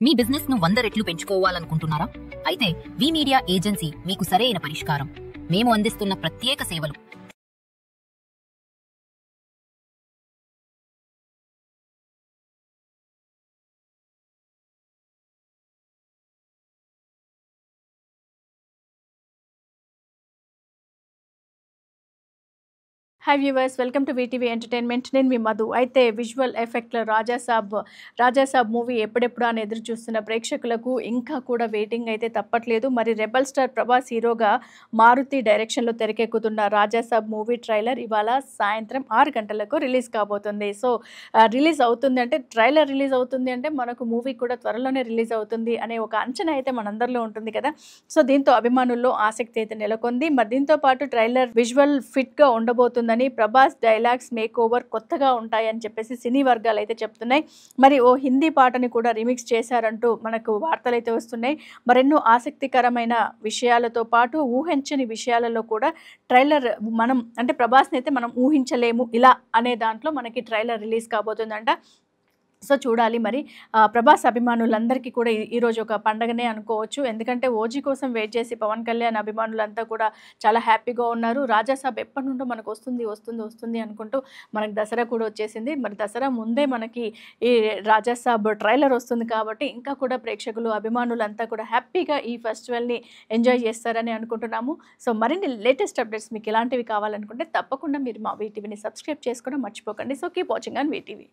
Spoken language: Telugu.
మీ బిజినెస్ ను 100 రెట్లు పెంచుకోవాలనుకుంటున్నారా? అయితే వి మీడియా ఏజెన్సీ మీకు సరైన పరిష్కారం. మేము అందిస్తున్న ప్రత్యేక సేవలు. Hi viewers, welcome to VTV entertainment. నేను మీ మధు. అయితే విజువల్ ఎఫెక్ట్లో రాజాసాబ్ మూవీ ఎప్పుడెప్పుడు అని ఎదురు చూస్తున్న ప్రేక్షకులకు ఇంకా కూడా వెయిటింగ్ అయితే తప్పట్లేదు. మరి రెబల్ స్టార్ ప్రభాస్ హీరోగా మారుతి డైరెక్షన్లో తెరకెక్కుతున్న రాజాసాబ్ మూవీ ట్రైలర్ ఇవాళ సాయంత్రం 6 గంటలకు రిలీజ్ కాబోతుంది. సో రిలీజ్ అవుతుంది అంటే, ట్రైలర్ రిలీజ్ అవుతుంది అంటే మనకు మూవీ కూడా త్వరలోనే రిలీజ్ అవుతుంది అనే ఒక అంచనా అయితే మనందరిలో ఉంటుంది కదా. సో దీంతో అభిమానుల్లో ఆసక్తి అయితే నెలకొంది. మరి దీంతో పాటు ట్రైలర్ విజువల్ ఫిట్గా ఉండబోతుంది. ప్రభాస్ డైలాగ్స్ మేక్ ఓవర్ కొత్తగా ఉంటాయని చెప్పేసి సినీ వర్గాలు అయితే చెప్తున్నాయి. మరి ఓ హిందీ పాటని కూడా రీమిక్స్ చేశారంటూ మనకు వార్తలు అయితే వస్తున్నాయి. మరెన్నో ఆసక్తికరమైన విషయాలతో పాటు ఊహించని విషయాలలో కూడా ట్రైలర్ ప్రభాస్ని అయితే మనం ఊహించలేము ఇలా అనే దాంట్లో మనకి ట్రైలర్ రిలీజ్ కాబోతుందంట. సో చూడాలి. మరి ప్రభాస్ అభిమానులందరికీ కూడా ఈరోజు ఒక పండగనే అనుకోవచ్చు. ఎందుకంటే ఓజీ కోసం వెయిట్ చేసి పవన్ కళ్యాణ్ అభిమానులంతా కూడా చాలా హ్యాపీగా ఉన్నారు. రాజాసాబ్ ఎప్పటి నుండో మనకు వస్తుంది అనుకుంటూ మనకు దసరా కూడా వచ్చేసింది. మరి దసరా ముందే మనకి ఈ రాజాసాబ్ ట్రైలర్ వస్తుంది కాబట్టి ఇంకా కూడా ప్రేక్షకులు అభిమానులంతా కూడా హ్యాపీగా ఈ ఫెస్టివల్ని ఎంజాయ్ చేస్తారని అనుకుంటున్నాము. సో మరిన్ని లేటెస్ట్ అప్డేట్స్ మీకు ఇలాంటివి కావాలనుకుంటే తప్పకుండా మీరు మా వీటీవీని సబ్స్క్రైబ్ చేసుకోవడం మర్చిపోకండి. So keep watching on VTV.